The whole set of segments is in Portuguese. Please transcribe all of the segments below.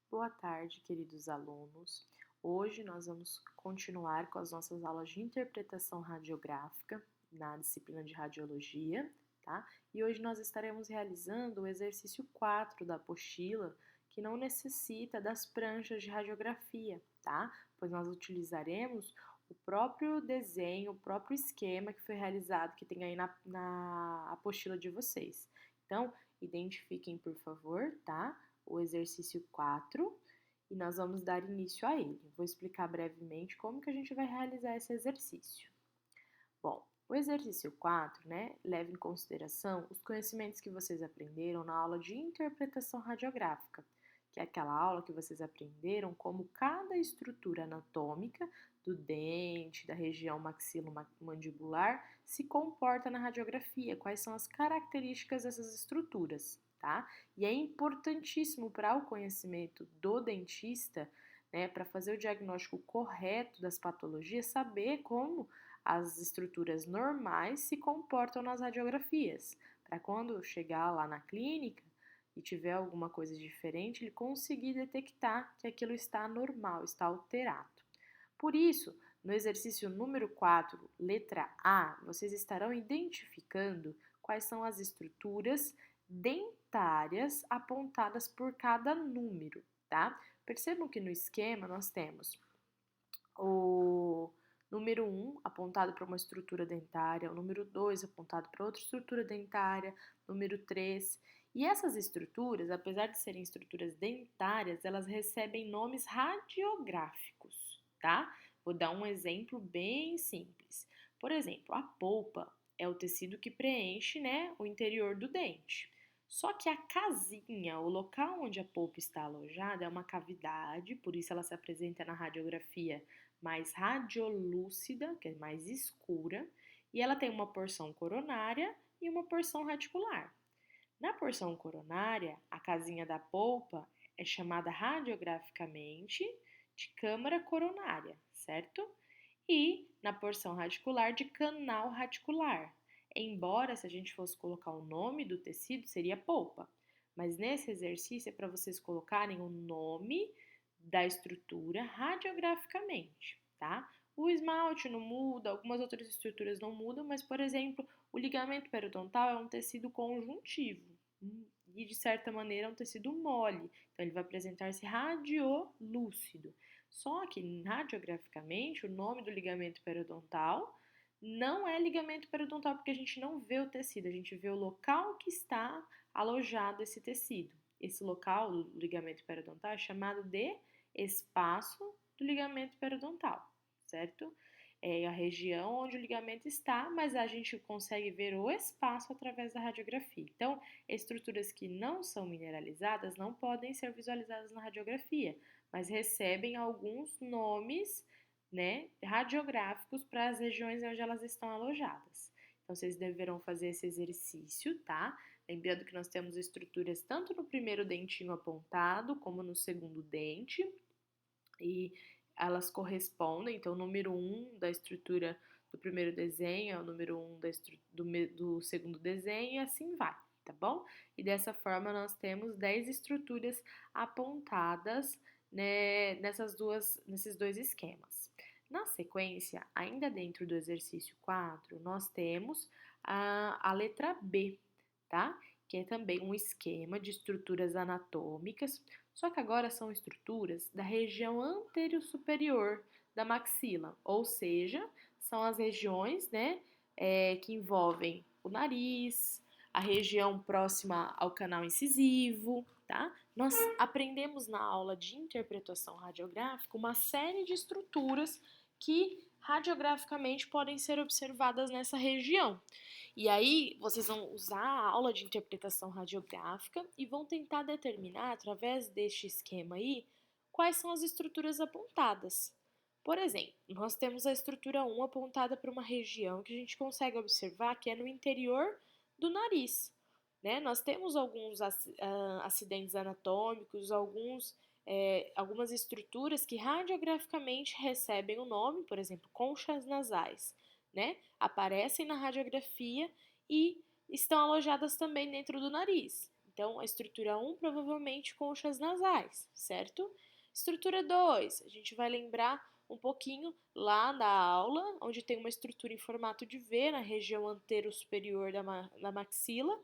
Boa tarde, queridos alunos. Hoje nós vamos continuar com as nossas aulas de interpretação radiográfica na disciplina de radiologia, tá? E hoje nós estaremos realizando o exercício 4 da apostila, que não necessita das pranchas de radiografia, tá? Pois nós utilizaremos o próprio desenho, o próprio esquema que foi realizado, que tem aí na apostila de vocês. Então, identifiquem, por favor, tá? O exercício 4 e nós vamos dar início a ele. Vou explicar brevemente como que a gente vai realizar esse exercício. Bom, o exercício 4, né, leva em consideração os conhecimentos que vocês aprenderam na aula de interpretação radiográfica, que é aquela aula que vocês aprenderam como cada estrutura anatômica do dente, da região maxilomandibular se comporta na radiografia, quais são as características dessas estruturas, tá? E é importantíssimo para o conhecimento do dentista, né, para fazer o diagnóstico correto das patologias, saber como as estruturas normais se comportam nas radiografias, para quando chegar lá na clínica e tiver alguma coisa diferente, ele conseguir detectar que aquilo está anormal, está alterado. Por isso, no exercício número 4, letra A, vocês estarão identificando quais são as estruturas dentárias apontadas por cada número, tá? Percebam que no esquema nós temos o número 1 apontado para uma estrutura dentária, o número 2 apontado para outra estrutura dentária, número 3. E essas estruturas, apesar de serem estruturas dentárias, elas recebem nomes radiográficos, tá? Vou dar um exemplo bem simples. Por exemplo, a polpa é o tecido que preenche, né, o interior do dente. Só que a casinha, o local onde a polpa está alojada, é uma cavidade, por isso ela se apresenta na radiografia mais radiolúcida, que é mais escura, e ela tem uma porção coronária e uma porção radicular. Na porção coronária, a casinha da polpa é chamada radiograficamente de câmara coronária, certo? E na porção radicular de canal radicular. Embora, se a gente fosse colocar o nome do tecido, seria polpa. Mas nesse exercício é para vocês colocarem o nome da estrutura radiograficamente, tá? O esmalte não muda, algumas outras estruturas não mudam, mas, por exemplo, o ligamento periodontal é um tecido conjuntivo e, de certa maneira, é um tecido mole. Então, ele vai apresentar-se radiolúcido. Só que, radiograficamente, o nome do ligamento periodontal não é ligamento periodontal porque a gente não vê o tecido, a gente vê o local que está alojado esse tecido. Esse local do ligamento periodontal é chamado de espaço do ligamento periodontal, certo? É a região onde o ligamento está, mas a gente consegue ver o espaço através da radiografia. Então, estruturas que não são mineralizadas não podem ser visualizadas na radiografia, mas recebem alguns nomes, né, radiográficos para as regiões onde elas estão alojadas. Então, vocês deverão fazer esse exercício, tá? Lembrando que nós temos estruturas tanto no primeiro dentinho apontado, como no segundo dente, e elas correspondem, então o número 1 da estrutura do primeiro desenho é o número 1 do segundo desenho e assim vai, tá bom? E dessa forma nós temos 10 estruturas apontadas, né, nesses dois esquemas. Na sequência, ainda dentro do exercício 4, nós temos a letra B, tá? Que é também um esquema de estruturas anatômicas, só que agora são estruturas da região anterior-superior da maxila, ou seja, são as regiões, né, que envolvem o nariz, a região próxima ao canal incisivo, tá? Nós aprendemos na aula de interpretação radiográfica uma série de estruturas que radiograficamente podem ser observadas nessa região. E aí, vocês vão usar a aula de interpretação radiográfica e vão tentar determinar, através deste esquema aí, quais são as estruturas apontadas. Por exemplo, nós temos a estrutura 1 apontada para uma região que a gente consegue observar que é no interior do nariz. Né? Nós temos alguns acidentes anatômicos, algumas estruturas que radiograficamente recebem o nome, por exemplo, conchas nasais, né? Aparecem na radiografia e estão alojadas também dentro do nariz. Então, a estrutura 1, provavelmente conchas nasais, certo? Estrutura 2, a gente vai lembrar um pouquinho lá da aula, onde tem uma estrutura em formato de V na região antero-superior da maxila,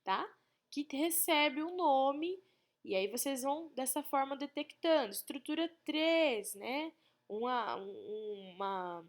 tá? Que recebe um nome, e aí vocês vão dessa forma detectando. Estrutura 3, né? Uma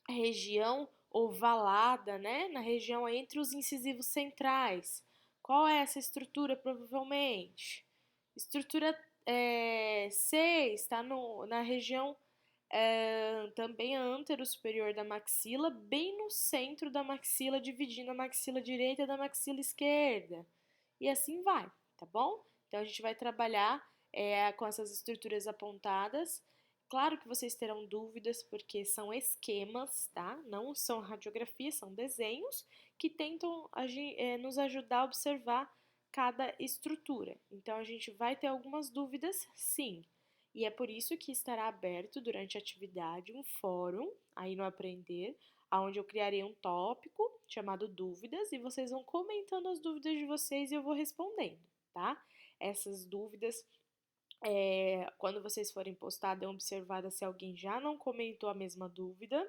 região ovalada, né? Na região entre os incisivos centrais. Qual é essa estrutura, provavelmente? Estrutura 6 está na região também antero-superior da maxila, bem no centro da maxila, dividindo a maxila direita da maxila esquerda. E assim vai, tá bom? Então a gente vai trabalhar com essas estruturas apontadas. Claro que vocês terão dúvidas, porque são esquemas, tá? Não são radiografias, são desenhos que tentam nos ajudar a observar cada estrutura. Então a gente vai ter algumas dúvidas, sim. E é por isso que estará aberto durante a atividade um fórum, aí no Aprender, onde eu criarei um tópico chamado dúvidas e vocês vão comentando as dúvidas de vocês e eu vou respondendo, tá? Essas dúvidas, quando vocês forem postar, dêem observada se alguém já não comentou a mesma dúvida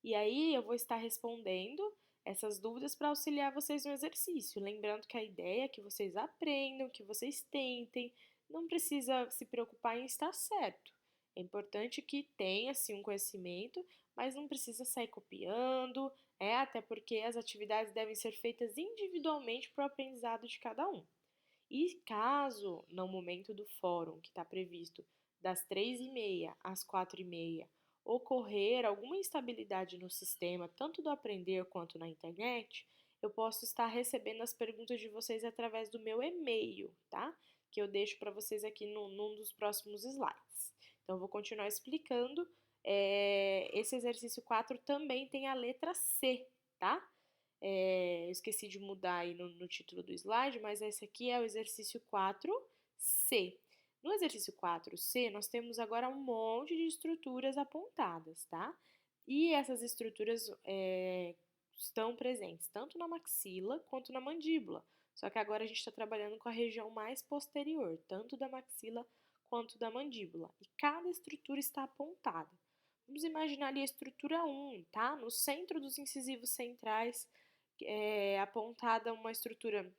e aí eu vou estar respondendo essas dúvidas para auxiliar vocês no exercício. Lembrando que a ideia é que vocês aprendam, que vocês tentem, não precisa se preocupar em estar certo. É importante que tenha sim um conhecimento, mas não precisa sair copiando, até porque as atividades devem ser feitas individualmente para o aprendizado de cada um. E caso, no momento do fórum, que está previsto das 3h30 às 4h30, ocorrer alguma instabilidade no sistema, tanto do Aprender quanto na internet, eu posso estar recebendo as perguntas de vocês através do meu e-mail, tá? Que eu deixo para vocês aqui num dos próximos slides. Então, eu vou continuar explicando. Esse exercício 4 também tem a letra C, tá? Eu esqueci de mudar aí no título do slide, mas esse aqui é o exercício 4C. No exercício 4C, nós temos agora um monte de estruturas apontadas, tá? E essas estruturas estão presentes tanto na maxila quanto na mandíbula. Só que agora a gente está trabalhando com a região mais posterior, tanto da maxila quanto da mandíbula. E cada estrutura está apontada. Vamos imaginar ali a estrutura 1, tá? No centro dos incisivos centrais, apontada uma estrutura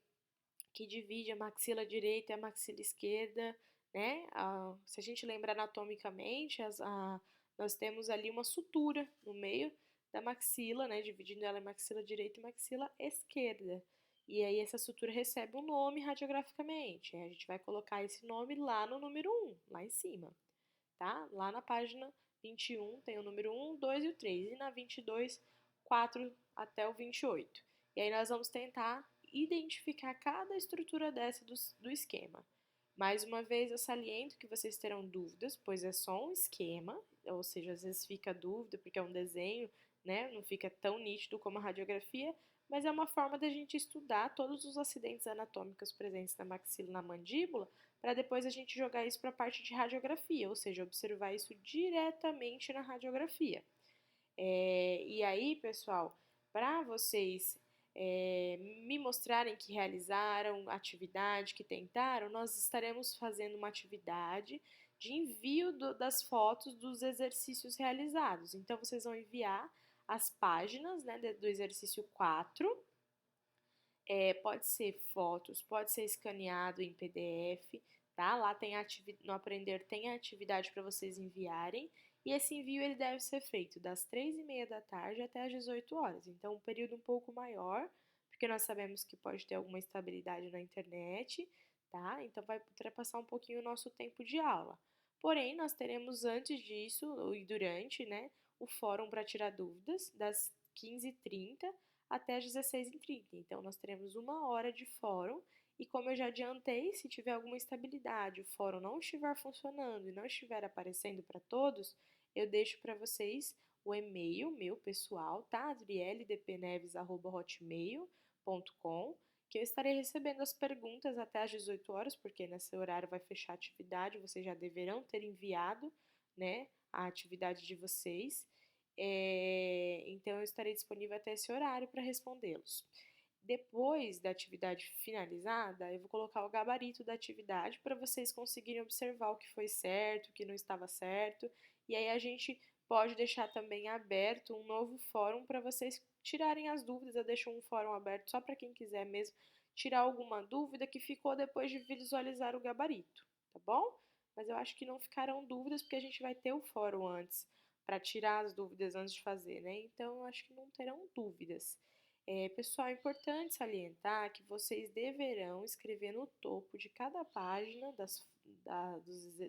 que divide a maxila direita e a maxila esquerda, né? Se a gente lembrar anatomicamente, nós temos ali uma sutura no meio da maxila, né? Dividindo ela em maxila direita e maxila esquerda. E aí essa sutura recebe um nome radiograficamente. A gente vai colocar esse nome lá no número 1, lá em cima, tá? Lá na página 21 tem o número 1, 2 e o 3. E na 22, 4 até o 28. E aí nós vamos tentar identificar cada estrutura dessa do esquema. Mais uma vez, eu saliento que vocês terão dúvidas, pois é só um esquema, ou seja, às vezes fica dúvida porque é um desenho, né? Não fica tão nítido como a radiografia, mas é uma forma da gente estudar todos os acidentes anatômicos presentes na maxila e na mandíbula, para depois a gente jogar isso para a parte de radiografia, ou seja, observar isso diretamente na radiografia. E aí, pessoal, para vocês me mostrarem que realizaram atividade, que tentaram, nós estaremos fazendo uma atividade de envio das fotos dos exercícios realizados. Então, vocês vão enviar as páginas, né, do exercício 4. Pode ser fotos, pode ser escaneado em PDF, tá? Lá tem no Aprender tem a atividade para vocês enviarem. E esse envio ele deve ser feito das 3h30 da tarde até às 18 horas. Então, um período um pouco maior, porque nós sabemos que pode ter alguma instabilidade na internet, tá? Então, vai ultrapassar um pouquinho o nosso tempo de aula. Porém, nós teremos antes disso e durante, né, o fórum para tirar dúvidas, das 15h30 até às 16h30. Então, nós teremos 1 hora de fórum e como eu já adiantei, se tiver alguma instabilidade, o fórum não estiver funcionando e não estiver aparecendo para todos, eu deixo para vocês o e-mail meu pessoal, tá? adrieldpneves@hotmail.com, que eu estarei recebendo as perguntas até às 18 horas, porque nesse horário vai fechar a atividade, vocês já deverão ter enviado, né, a atividade de vocês. Então, eu estarei disponível até esse horário para respondê-los. Depois da atividade finalizada, eu vou colocar o gabarito da atividade para vocês conseguirem observar o que foi certo, o que não estava certo, e aí a gente pode deixar também aberto um novo fórum para vocês tirarem as dúvidas. Eu deixo um fórum aberto só para quem quiser mesmo tirar alguma dúvida que ficou depois de visualizar o gabarito, tá bom? Mas eu acho que não ficarão dúvidas porque a gente vai ter o fórum antes para tirar as dúvidas antes de fazer, né? Então eu acho que não terão dúvidas. Pessoal, é importante salientar que vocês deverão escrever no topo de cada página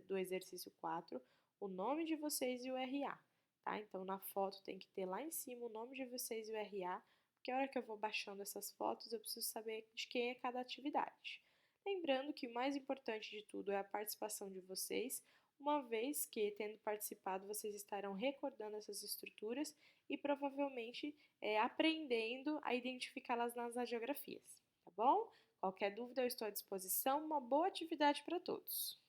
do exercício 4 o nome de vocês e o RA, tá? Então, na foto tem que ter lá em cima o nome de vocês e o RA, porque a hora que eu vou baixando essas fotos, eu preciso saber de quem é cada atividade. Lembrando que o mais importante de tudo é a participação de vocês, uma vez que, tendo participado, vocês estarão recordando essas estruturas e provavelmente aprendendo a identificá-las nas radiografias, tá bom? Qualquer dúvida, eu estou à disposição. Uma boa atividade para todos!